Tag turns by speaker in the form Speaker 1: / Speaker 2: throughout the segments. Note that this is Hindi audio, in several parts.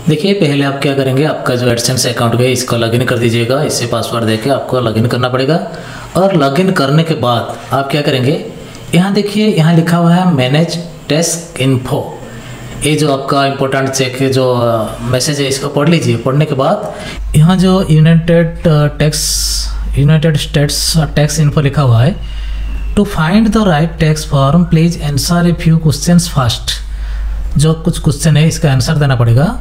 Speaker 1: देखिए पहले आप क्या करेंगे, आपका जो एडसेंस अकाउंट है इसको लॉगिन कर दीजिएगा। इससे पासवर्ड देके आपको लॉगिन करना पड़ेगा। और लॉगिन करने के बाद आप क्या करेंगे, यहाँ देखिए यहाँ लिखा हुआ है मैनेज टैक्स इन्फो। ये जो आपका इम्पोर्टेंट चेक है जो मैसेज है इसको पढ़ लीजिए। पढ़ने के बाद यहाँ जो यूनाइटेड स्टेट्स टैक्स इन्फो लिखा हुआ है, to find the right tax form please answer a few questions first. जो कुछ क्वेश्चन है इसका आंसर देना पड़ेगा।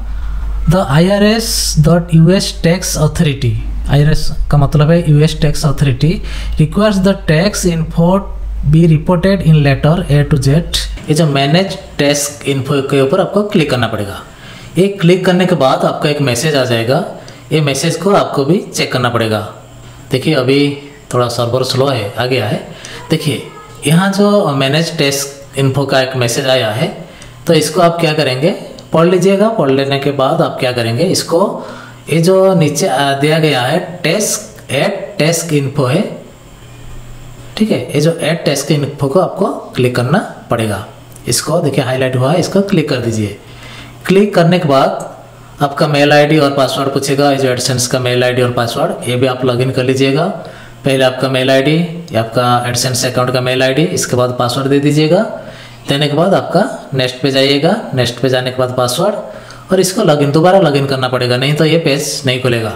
Speaker 1: The IRS.US tax authority, IRS का मतलब है US tax authority, requires the tax info be reported in letter A to Z। ये जो मैनेज टैक्स इन्फो के ऊपर आपको क्लिक करना पड़ेगा। ये क्लिक करने के बाद आपका एक मैसेज आ जाएगा। ये मैसेज को आपको भी चेक करना पड़ेगा। देखिए अभी थोड़ा सर्वर स्लो है, आ गया है। देखिए यहाँ जो मैनेज टैक्स इन्फो का एक मैसेज आया है, तो इसको आप क्या करेंगे, पढ़ लीजिएगा। पढ़ लेने के बाद आप क्या करेंगे, इसको ये जो नीचे दिया गया है टैक्स इन्फो है, ठीक है, ये जो ऐड टैक्स इन्फो को आपको क्लिक करना पड़ेगा। इसको देखिए हाईलाइट हुआ है, इसको क्लिक कर दीजिए। क्लिक करने के बाद आपका मेल आईडी और पासवर्ड पूछेगा। ये जो एडसेंस का मेल आईडी और पासवर्ड ये भी आप लॉगिन कर लीजिएगा। पहले आपका मेल आईडी या आपका एडसेंस अकाउंट का मेल आईडी, इसके बाद पासवर्ड दे दीजिएगा। देने के बाद आपका नेक्स्ट पे जाइएगा। नेक्स्ट पे जाने के बाद पासवर्ड, और इसको दोबारा लॉगिन करना पड़ेगा, नहीं तो ये पेज नहीं खुलेगा।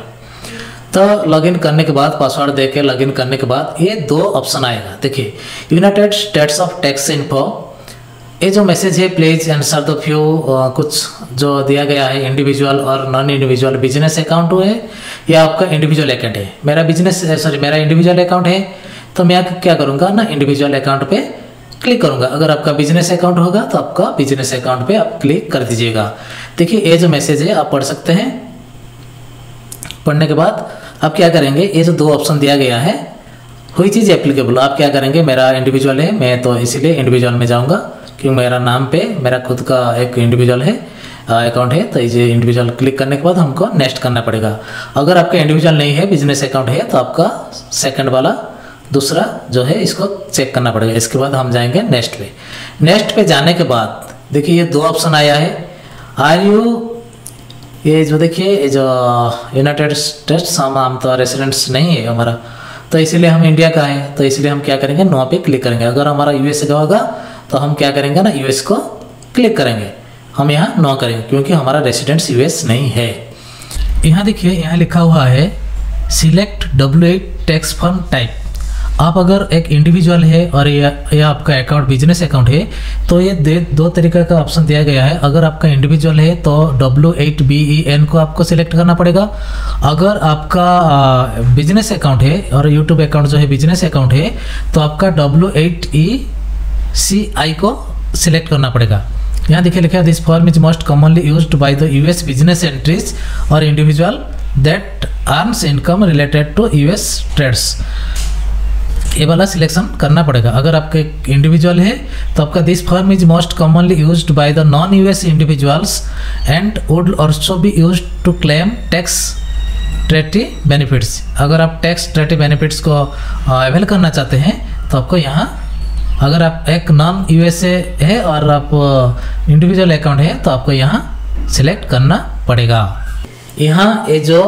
Speaker 1: तो लॉगिन करने के बाद पासवर्ड देके लॉगिन करने के बाद ये दो ऑप्शन आएगा। देखिए United states of tax info, ये जो मैसेज है प्लीज आंसर द फ्यू, कुछ जो दिया गया है इंडिविजुअल और नॉन इंडिविजुअल बिजनेस अकाउंट है या आपका इंडिविजुअल अकाउंट है। मेरा इंडिविजुअल अकाउंट है, तो मैं क्या करूँगा ना, इंडिविजुअल अकाउंट पे क्लिक करूँगा। अगर आपका बिजनेस अकाउंट होगा तो आपका बिजनेस अकाउंट पे आप क्लिक कर दीजिएगा। देखिए ये जो मैसेज है आप पढ़ सकते हैं। पढ़ने के बाद आप क्या करेंगे, ये जो दो ऑप्शन दिया गया है कोई चीज़ एप्लीकेबल, आप क्या करेंगे, मेरा इंडिविजुअल है, मैं तो इसीलिए इंडिविजुअल में जाऊंगा क्योंकि मेरा नाम पे मेरा खुद का एक इंडिविजुअल है अकाउंट है। तो ये इंडिविजुअल क्लिक करने के बाद हमको नेक्स्ट करना पड़ेगा। अगर आपका इंडिविजुअल नहीं है, बिजनेस अकाउंट है, तो आपका सेकंड वाला दूसरा जो है इसको चेक करना पड़ेगा। इसके बाद हम जाएंगे नेक्स्ट पे। नेक्स्ट पे जाने के बाद देखिए ये दो ऑप्शन आया है, आर यू, ये जो देखिए ये जो यूनाइटेड स्टेट्स, हम तो रेसिडेंट्स नहीं है हमारा, तो इसीलिए हम इंडिया का है, तो इसलिए हम क्या करेंगे, नो पे क्लिक करेंगे। अगर हमारा यूएस का होगा तो हम क्या करेंगे ना, यूएस को क्लिक करेंगे। हम यहाँ नो करेंगे क्योंकि हमारा रेसिडेंट्स यूएस नहीं है। यहाँ देखिए यहाँ लिखा हुआ है select W8 tax firm type. आप अगर एक इंडिविजुअल है और या आपका अकाउंट बिजनेस अकाउंट है, तो ये दो तरीके का ऑप्शन दिया गया है। अगर आपका इंडिविजुअल है तो W8BEN को आपको सिलेक्ट करना पड़ेगा। अगर आपका बिजनेस अकाउंट है और यूट्यूब अकाउंट जो है बिजनेस अकाउंट है, तो आपका W8ECI को सिलेक्ट करना पड़ेगा। यहाँ देखिए लिखा है this form is most commonly used by the US business entries और individual that earns income related to US trades. ये वाला सिलेक्शन करना पड़ेगा। अगर आपके इंडिविजुअल है तो आपका this form is most commonly used by the non US individuals and would also be used to claim tax treaty benefits. अगर आप टैक्स ट्रेटी बेनिफिट्स को अवेल करना चाहते हैं तो आपको यहाँ, अगर आप एक नॉन USA है और आप इंडिविजुअल अकाउंट है तो आपको यहाँ सिलेक्ट करना पड़ेगा। यहाँ ये जो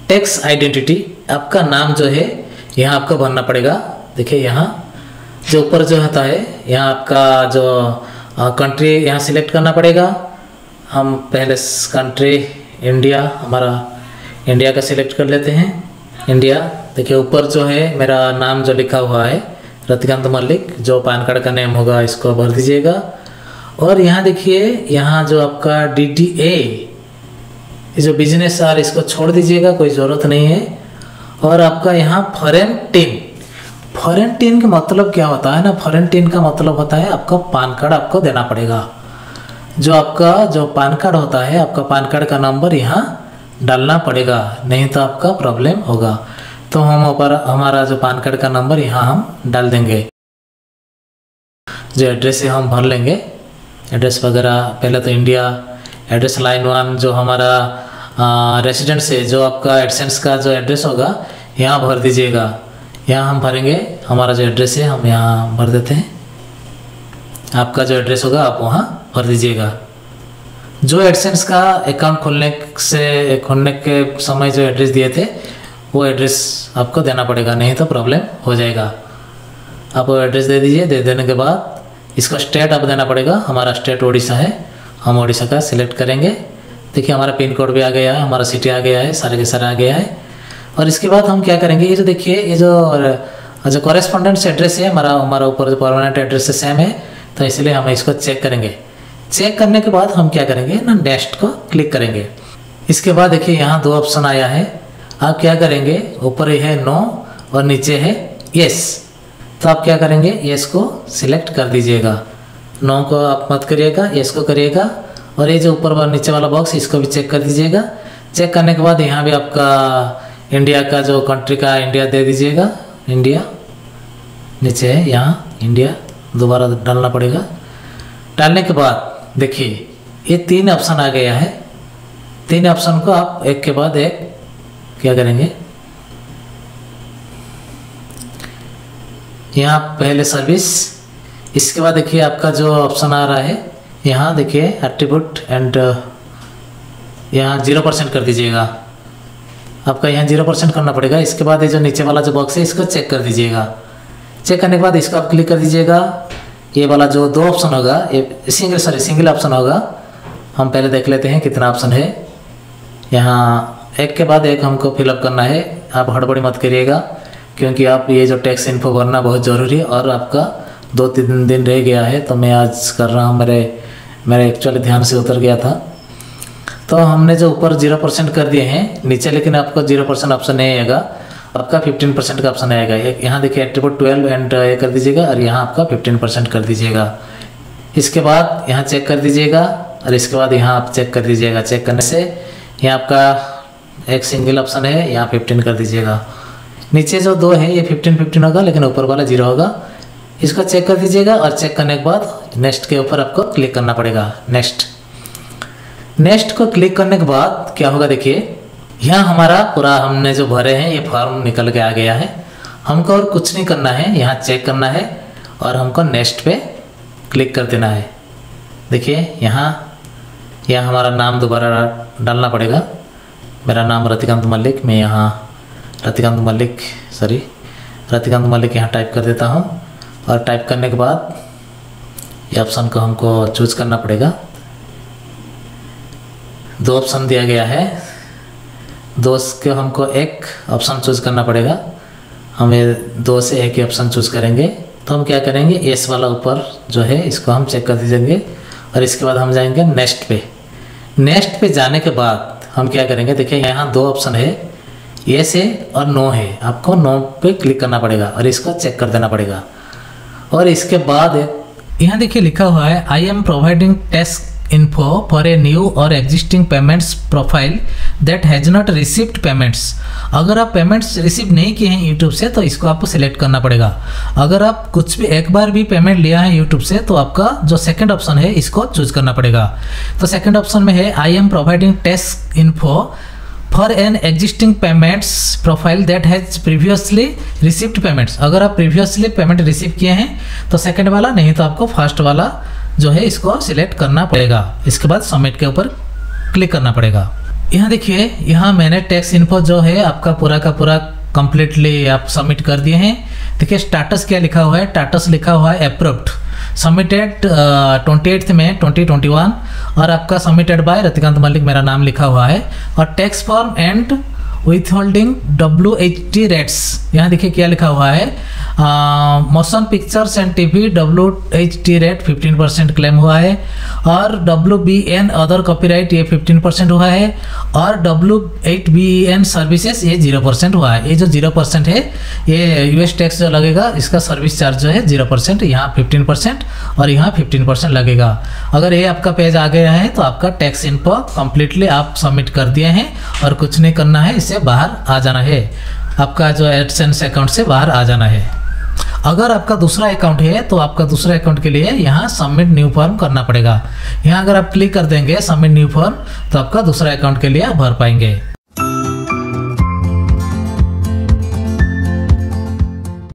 Speaker 1: टैक्स आइडेंटिटी, आपका नाम जो है यहाँ आपको भरना पड़ेगा। देखिए यहाँ जो ऊपर जो होता है, यहाँ आपका जो कंट्री यहाँ सिलेक्ट करना पड़ेगा। हम पहले कंट्री इंडिया, हमारा इंडिया का सिलेक्ट कर लेते हैं, इंडिया। देखिए ऊपर जो है मेरा नाम जो लिखा हुआ है रतिकांत मल्लिक, जो पैन कार्ड का नेम होगा इसको भर दीजिएगा। और यहाँ देखिए यहाँ जो आपका DDA, ये जो बिजनेस आर, इसको छोड़ दीजिएगा, कोई ज़रूरत नहीं है। और आपका यहाँ फॉरेन टीन का मतलब क्या होता है ना, फॉरेन टीन का मतलब होता है आपका पान कार्ड आपको देना पड़ेगा। जो आपका जो पान कार्ड होता है, आपका पान कार्ड का नंबर यहाँ डालना पड़ेगा, नहीं तो आपका प्रॉब्लम होगा। तो हम ऊपर हमारा जो पान कार्ड का नंबर यहाँ हम डाल देंगे। जो एड्रेस है हम भर लेंगे, एड्रेस वगैरह। पहले तो इंडिया एड्रेस लाइन 1 जो हमारा रेसिडेंट्स है, जो आपका एडसेंस का जो एड्रेस होगा यहाँ भर दीजिएगा। यहाँ हम भरेंगे हमारा जो एड्रेस है, हम यहाँ भर देते हैं। आपका जो एड्रेस होगा आप वहाँ भर दीजिएगा। जो एडसेंस का अकाउंट खोलने के समय जो एड्रेस दिए थे वो एड्रेस आपको देना पड़ेगा, नहीं तो प्रॉब्लम हो जाएगा। आप वो एड्रेस दे दीजिए। दे देने के बाद इसका स्टेट आप देना पड़ेगा। हमारा स्टेट उड़ीसा है, हम उड़ीसा का सिलेक्ट करेंगे। देखिए हमारा पिन कोड भी आ गया है, हमारा सिटी आ गया है, सारे के सारे आ गया है। और इसके बाद हम क्या करेंगे, ये जो देखिए ये जो कॉरेस्पॉन्डेंस एड्रेस है हमारा ऊपर जो परमानेंट एड्रेस से सेम है, तो इसलिए हम इसको चेक करेंगे। चेक करने के बाद हम क्या करेंगे ना, नेक्स्ट को क्लिक करेंगे। इसके बाद देखिए यहाँ 2 ऑप्शन आया है। आप क्या करेंगे, ऊपर है नो और नीचे है यस, तो आप क्या करेंगे, यस को सिलेक्ट कर दीजिएगा। नो को आप मत करिएगा, यस को करिएगा। और ये जो ऊपर और नीचे वाला बॉक्स इसको भी चेक कर दीजिएगा। चेक करने के बाद यहाँ भी आपका इंडिया का जो कंट्री का इंडिया दे दीजिएगा। इंडिया नीचे है, यहाँ इंडिया दोबारा डालना पड़ेगा। डालने के बाद देखिए ये 3 ऑप्शन आ गया है। 3 ऑप्शन को आप एक के बाद एक क्या करेंगे, यहाँ पहले सर्विस, इसके बाद देखिए आपका जो ऑप्शन आ रहा है यहाँ देखिए एट्रीब्यूट एंड यहाँ 0% कर दीजिएगा। आपका यहाँ 0% करना पड़ेगा। इसके बाद ये जो नीचे वाला जो बॉक्स है इसको चेक कर दीजिएगा। चेक करने के बाद इसको आप क्लिक कर दीजिएगा। ये वाला जो 2 ऑप्शन होगा ये सिंगल ऑप्शन होगा। हम पहले देख लेते हैं कितना ऑप्शन है। यहाँ एक के बाद एक हमको फिलअप करना है। आप हड़बड़ी मत करिएगा, क्योंकि आप ये जो टैक्स इन्फो भरना बहुत ज़रूरी है। और आपका 2-3 दिन रह गया है, तो मैं आज कर रहा हूँ। मेरे एक्चुअली ध्यान से उतर गया था। तो हमने जो ऊपर 0% कर दिए हैं नीचे, लेकिन आपको 0% ऑप्शन नहीं आएगा, आपका 15% का ऑप्शन आएगा। यहाँ देखिए एट्रीब्यूट 12 एंड ये कर दीजिएगा और यहाँ आपका 15% कर दीजिएगा। इसके बाद यहाँ चेक कर दीजिएगा और इसके बाद यहाँ आप चेक कर दीजिएगा। चेक करने से यहाँ आपका एक सिंगल ऑप्शन है, यहाँ 15 कर दीजिएगा। नीचे जो 2 है ये 15 होगा, लेकिन ऊपर वाला 0 होगा। इसको चेक कर दीजिएगा और चेक करने के बाद नेक्स्ट के ऊपर आपको क्लिक करना पड़ेगा। नेक्स्ट को क्लिक करने के बाद क्या होगा, देखिए यहाँ हमारा पूरा हमने जो भरे हैं ये फॉर्म निकल के आ गया है। हमको और कुछ नहीं करना है, यहाँ चेक करना है और हमको नेक्स्ट पे क्लिक कर देना है। देखिए यहाँ हमारा नाम दोबारा डालना पड़ेगा। मेरा नाम रतिकांत मल्लिक, मैं यहाँ रतिकांत मल्लिक यहाँ टाइप कर देता हूँ। और टाइप करने के बाद ये ऑप्शन को हमको चूज करना पड़ेगा। 2 ऑप्शन दिया गया है, 2 के हमको एक ऑप्शन चूज करना पड़ेगा। हमें 2 से एक ही ऑप्शन चूज करेंगे। तो हम क्या करेंगे, एस वाला ऊपर जो है इसको हम चेक कर दीजिएंगे और इसके बाद हम जाएंगे नेक्स्ट पे जाने के बाद हम क्या करेंगे, देखिए यहाँ 2 ऑप्शन है, यस है और नो है। आपको नो पे क्लिक करना पड़ेगा और इसको चेक कर देना पड़ेगा। और इसके बाद यहाँ देखिए लिखा हुआ है I am providing tax info for a new or existing payments profile that has not received payments। अगर आप पेमेंट्स रिसीव नहीं किए हैं यूट्यूब से तो इसको आपको सिलेक्ट करना पड़ेगा। अगर आप कुछ भी एक बार भी पेमेंट लिया है यूट्यूब से तो आपका जो सेकंड ऑप्शन है इसको चूज करना पड़ेगा। तो सेकंड ऑप्शन में है I am providing tax info for an existing payments profile that has previously received payments. अगर आप प्रीवियसली पेमेंट रिसीव किए हैं तो सेकंड वाला, नहीं तो आपको फर्स्ट वाला जो है इसको सिलेक्ट करना पड़ेगा। इसके बाद सबमिट के ऊपर क्लिक करना पड़ेगा। यहाँ देखिए यहाँ मैंने टैक्स इन्फो जो है आपका पूरा का पूरा कंप्लीटली आप सबमिट कर दिए हैं। देखिए स्टेटस क्या लिखा हुआ है, स्टेटस लिखा हुआ है अप्रूव्ड, सबमिटेड 28 मई 2021 और आपका सबमिटेड बाय रतिकांत मल्लिक मेरा नाम लिखा हुआ है। और tax form and withholding WHT rates, यहाँ देखिए क्या लिखा हुआ है, motion pictures and TV WHT rate 15% claim हुआ है और WBN अदर कॉपीराइट ये 15% हुआ है और W8BEN सर्विसेज ये 0% हुआ है। ये जो 0% है ये US टैक्स जो लगेगा, इसका सर्विस चार्ज जो है 0%, यहाँ 15% और यहाँ 15% लगेगा। अगर ये आपका पेज आ गया है तो आपका टैक्स इन्फो कंप्लीटली आप सबमिट कर दिए हैं और कुछ नहीं करना है, इससे बाहर आ जाना है। आपका जो एडसेंस अकाउंट से बाहर आ जाना है। अगर आपका दूसरा अकाउंट है तो आपका दूसरे अकाउंट के लिए यहाँ सबमिट न्यू फॉर्म करना पड़ेगा। यहाँ अगर आप क्लिक कर देंगे सबमिट न्यू फॉर्म तो आपका दूसरा अकाउंट के लिए आप भर पाएंगे।